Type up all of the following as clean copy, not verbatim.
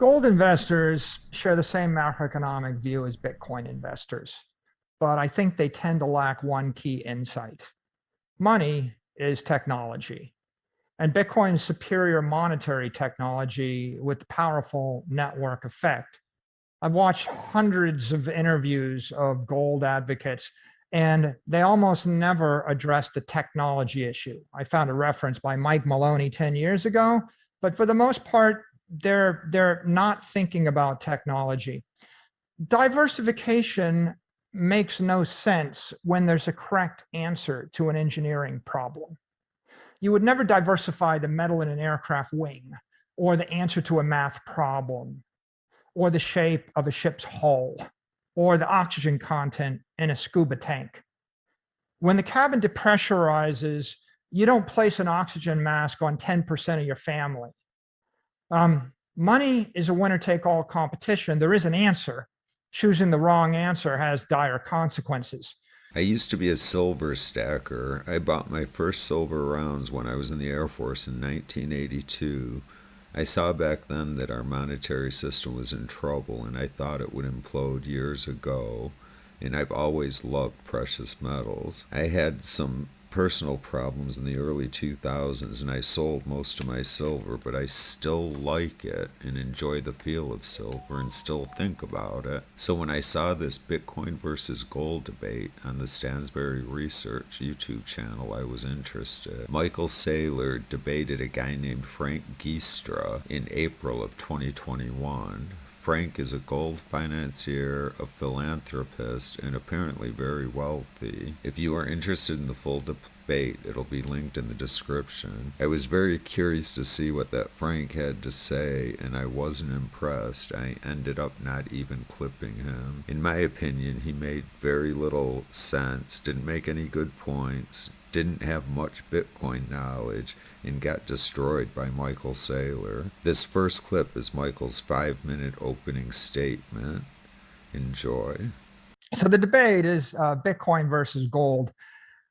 Gold investors share the same macroeconomic view as Bitcoin investors, but I think they tend to lack one key insight. Money is technology, and Bitcoin's superior monetary technology with powerful network effect. I've watched hundreds of interviews of gold advocates, and they almost never address the technology issue. I found a reference by Mike Maloney 10 years ago, but for the most part, they're not thinking about technology. Diversification makes no sense when there's a correct answer to an engineering problem. You would never diversify the metal in an aircraft wing, or the answer to a math problem, or the shape of a ship's hull, or the oxygen content in a scuba tank. When the cabin depressurizes, you don't place an oxygen mask on 10% of your family. Money is a winner-take-all competition. There is an answer. Choosing the wrong answer has dire consequences. I used to be a silver stacker. I bought my first silver rounds when I was in the Air Force in 1982. I saw back then that our monetary system was in trouble, and I thought it would implode years ago. And I've always loved precious metals. I had some personal problems in the early 2000s, and I sold most of my silver, but I still like it and enjoy the feel of silver and still think about it. So when I saw this Bitcoin versus gold debate on the Stansberry Research YouTube channel, I was interested. Michael Saylor debated a guy named Frank Giustra in April of 2021. Frank is a gold financier, a philanthropist, and apparently very wealthy. If you are interested in the full debate, it'll be linked in the description. I was very curious to see what that Frank had to say, and I wasn't impressed. I ended up not even clipping him. In my opinion, he made very little sense, didn't make any good points, didn't have much Bitcoin knowledge, and got destroyed by Michael Saylor. This first clip is Michael's 5-minute opening statement. Enjoy. So the debate is Bitcoin versus gold.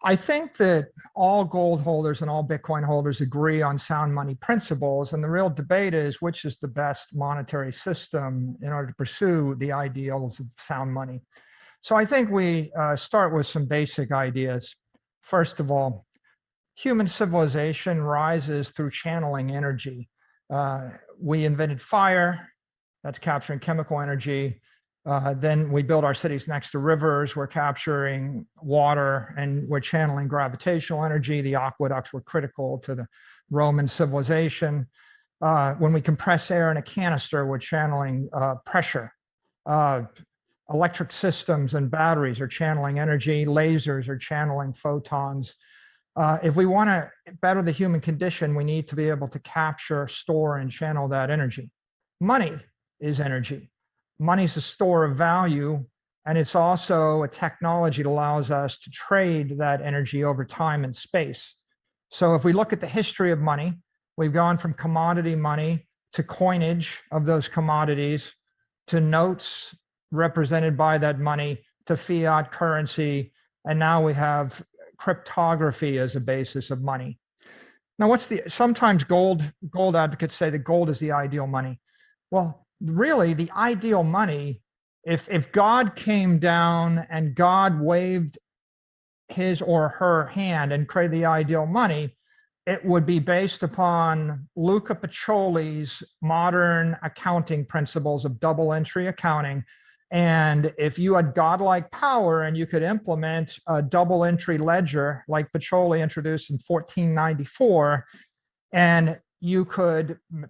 I think that all gold holders and all Bitcoin holders agree on sound money principles, and the real debate is which is the best monetary system in order to pursue the ideals of sound money. So I think we start with some basic ideas. First of all, human civilization rises through channeling energy. We invented fire, that's capturing chemical energy. Then we build our cities next to rivers, we're capturing water, and we're channeling gravitational energy. The aqueducts were critical to the Roman civilization. When we compress air in a canister, we're channeling pressure. Electric systems and batteries are channeling energy. Lasers are channeling photons. If we want to better the human condition, we need to be able to capture, store, and channel that energy. Money is energy. Money is a store of value, and it's also a technology that allows us to trade that energy over time and space. So if we look at the history of money, we've gone from commodity money to coinage of those commodities, to notes represented by that money, to fiat currency, and now we have cryptography as a basis of money. Now, sometimes gold advocates say that gold is the ideal money. Well, really, the ideal money, if God came down and God waved his or her hand and created the ideal money, it would be based upon Luca Pacioli's modern accounting principles of double entry accounting. And if you had godlike power and you could implement a double entry ledger like Pacioli introduced in 1494, and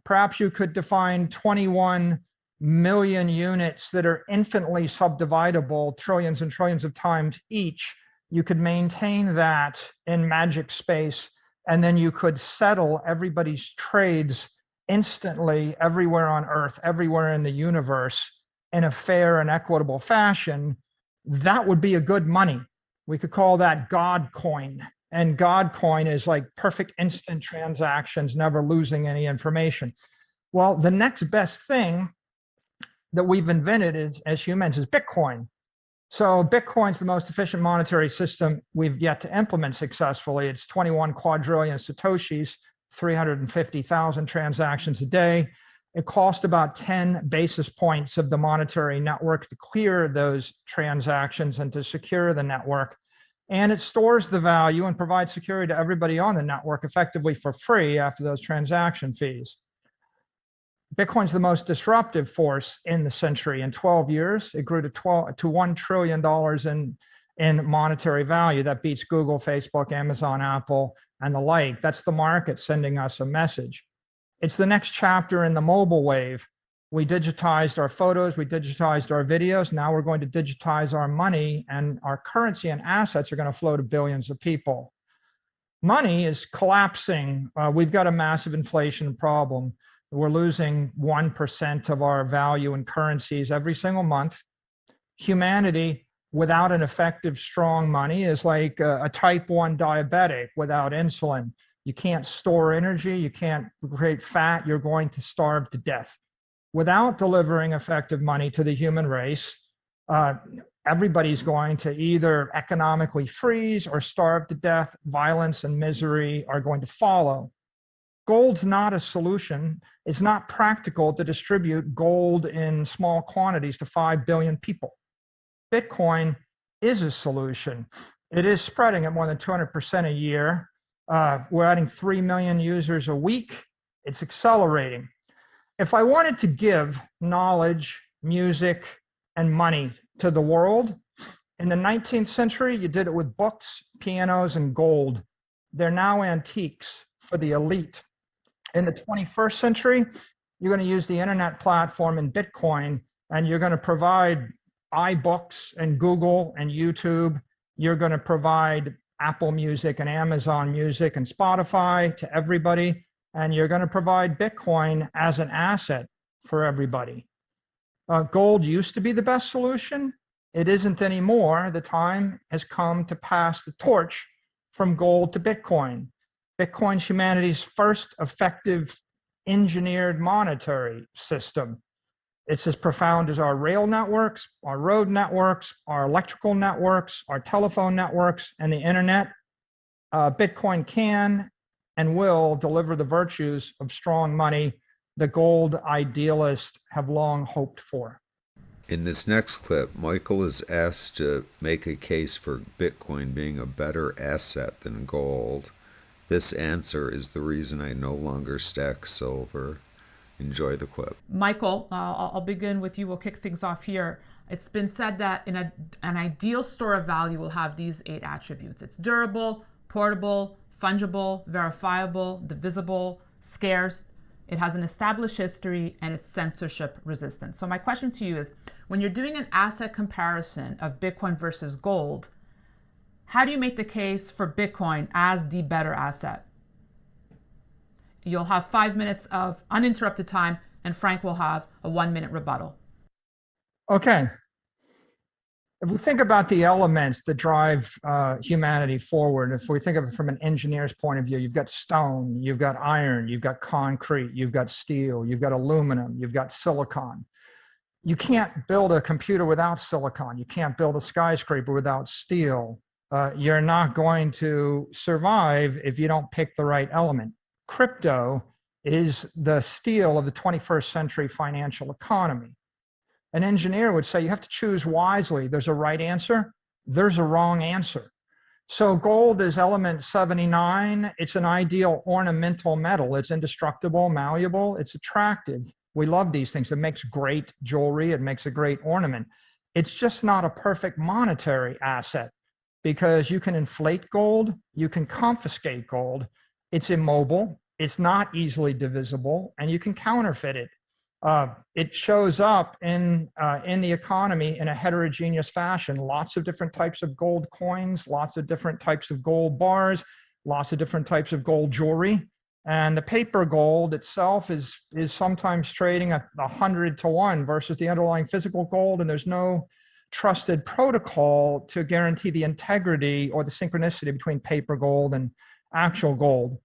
perhaps you could define 21 million units that are infinitely subdividable, trillions and trillions of times each, you could maintain that in magic space, and then you could settle everybody's trades instantly everywhere on Earth, everywhere in the universe, in a fair and equitable fashion. That would be a good money. We could call that God coin. And God coin is like perfect instant transactions, never losing any information. Well, the next best thing that we've invented as humans is Bitcoin. So Bitcoin's the most efficient monetary system we've yet to implement successfully. It's 21 quadrillion Satoshis, 350,000 transactions a day. It cost about 10 basis points of the monetary network to clear those transactions and to secure the network. And it stores the value and provides security to everybody on the network effectively for free after those transaction fees. Bitcoin's the most disruptive force in the century. In 12 years, it grew to $1 trillion in monetary value. That beats Google, Facebook, Amazon, Apple, and the like. That's the market sending us a message. It's the next chapter in the mobile wave. We digitized our photos, we digitized our videos. Now we're going to digitize our money, and our currency and assets are going to flow to billions of people. Money is collapsing. We've got a massive inflation problem. We're losing 1% of our value in currencies every single month. Humanity without an effective, strong money is like a type 1 diabetic without insulin. You can't store energy, you can't create fat, you're going to starve to death. Without delivering effective money to the human race, everybody's going to either economically freeze or starve to death. Violence and misery are going to follow. Gold's not a solution. It's not practical to distribute gold in small quantities to 5 billion people. Bitcoin is a solution. It is spreading at more than 200% a year. We're adding 3 million users a week. It's accelerating. If I wanted to give knowledge, music, and money to the world, in the 19th century, you did it with books, pianos, and gold. They're now antiques for the elite. In the 21st century, you're going to use the internet platform and Bitcoin, and you're going to provide iBooks and Google and YouTube. You're going to provide Apple Music and Amazon Music and Spotify to everybody, and you're going to provide Bitcoin as an asset for everybody. Gold used to be the best solution. It isn't anymore. The time has come to pass the torch from gold to Bitcoin. Bitcoin's humanity's first effective engineered monetary system. It's as profound as our rail networks, our road networks, our electrical networks, our telephone networks, and the internet. Bitcoin can and will deliver the virtues of strong money the gold idealists have long hoped for. In this next clip, Michael is asked to make a case for Bitcoin being a better asset than gold. This answer is the reason I no longer stack silver. Enjoy the clip. Michael, I'll begin with you. We'll kick things off here. It's been said that an ideal store of value will have these 8 attributes. It's durable, portable, fungible, verifiable, divisible, scarce. It has an established history, and it's censorship resistant. So my question to you is, when you're doing an asset comparison of Bitcoin versus gold, how do you make the case for Bitcoin as the better asset? You'll have 5 minutes of uninterrupted time, and Frank will have a 1-minute rebuttal. Okay. If we think about the elements that drive humanity forward, if we think of it from an engineer's point of view, you've got stone, you've got iron, you've got concrete, you've got steel, you've got aluminum, you've got silicon. You can't build a computer without silicon. You can't build a skyscraper without steel. You're not going to survive if you don't pick the right element. Crypto is the steel of the 21st century financial economy. An engineer would say you have to choose wisely. There's a right answer, there's a wrong answer. So gold is element 79. It's an ideal ornamental metal. It's indestructible, malleable, it's attractive. We love these things. It makes great jewelry, it makes a great ornament. It's just not a perfect monetary asset, because you can inflate gold, you can confiscate gold. It's immobile, it's not easily divisible, and you can counterfeit it. It shows up in the economy in a heterogeneous fashion. Lots of different types of gold coins, lots of different types of gold bars, lots of different types of gold jewelry. And the paper gold itself is sometimes trading at 100 to 1 versus the underlying physical gold, and there's no trusted protocol to guarantee the integrity or the synchronicity between paper gold and actual gold.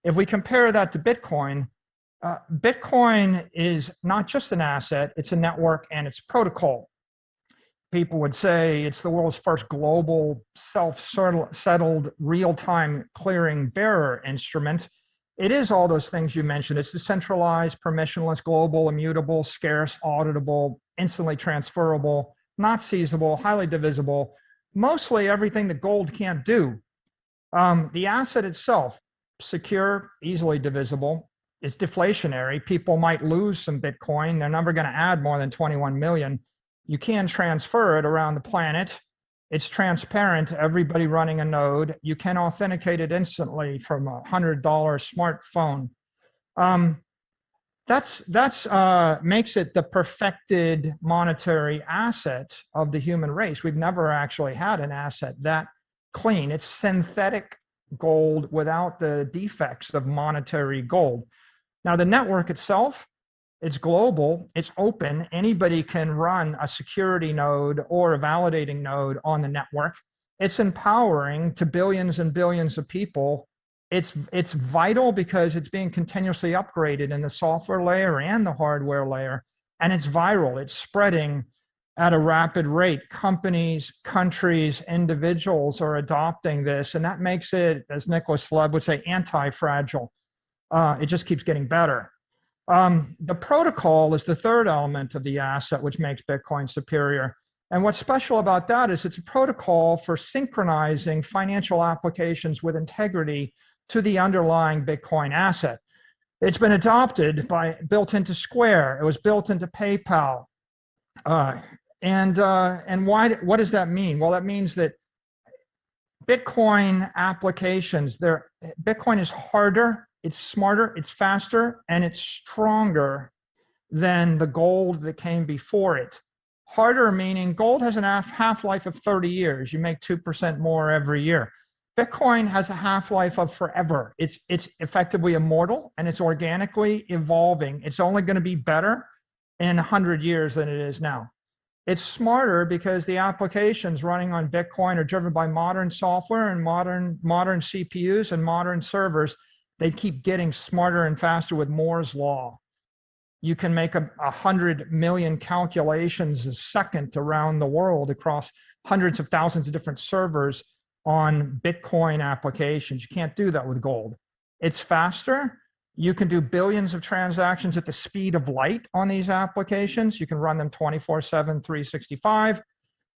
If we compare that to Bitcoin, Bitcoin is not just an asset, it's a network and it's protocol. People would say it's the world's first global self-settled real-time clearing bearer instrument. it is all those things you mentioned. It's decentralized, permissionless, global, immutable, scarce, auditable, instantly transferable, not seizable, highly divisible, mostly everything that gold can't do. The asset itself, secure, easily divisible, it's deflationary. People might lose some Bitcoin. They're never going to add more than 21 million. You can transfer it around the planet. It's transparent to everybody running a node. You can authenticate it instantly from a $100 smartphone. That's makes it the perfected monetary asset of the human race. We've never actually had an asset that clean. It's synthetic gold without the defects of monetary gold. Now, the network itself, it's global, it's open. Anybody can run a security node or a validating node on the network. It's empowering to billions and billions of people. It's vital because it's being continuously upgraded in the software layer and the hardware layer, and it's viral. It's spreading at a rapid rate. Companies, countries, individuals are adopting this, and that makes it, as Nicholas Taleb would say, anti-fragile. It just keeps getting better. The protocol is the third element of the asset, which makes Bitcoin superior. And what's special about that is it's a protocol for synchronizing financial applications with integrity to the underlying Bitcoin asset. It's been adopted built into Square. It was built into PayPal. And what does that mean? Well, that means that Bitcoin applications, Bitcoin is harder, it's smarter, it's faster, and it's stronger than the gold that came before it. Harder meaning gold has a half-life of 30 years. You make 2% more every year. Bitcoin has a half-life of forever. It's effectively immortal, and it's organically evolving. It's only going to be better in 100 years than it is now. It's smarter because the applications running on Bitcoin are driven by modern software and modern CPUs and modern servers. They keep getting smarter and faster with Moore's law. You can make 100 million calculations a second around the world across hundreds of thousands of different servers on Bitcoin applications. You can't do that with gold. It's faster. You can do billions of transactions at the speed of light on these applications. You can run them 24/7, 365.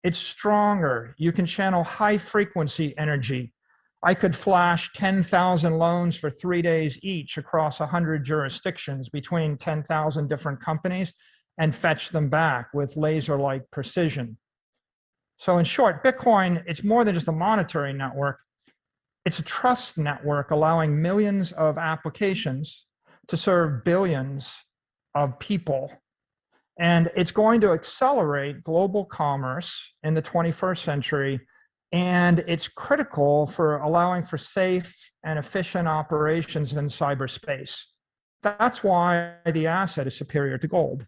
It's stronger. You can channel high frequency energy. I could flash 10,000 loans for 3 days each across 100 jurisdictions between 10,000 different companies and fetch them back with laser-like precision. So in short, Bitcoin, it's more than just a monetary network. It's a trust network allowing millions of applications to serve billions of people. And it's going to accelerate global commerce in the 21st century. And it's critical for allowing for safe and efficient operations in cyberspace. That's why the asset is superior to gold.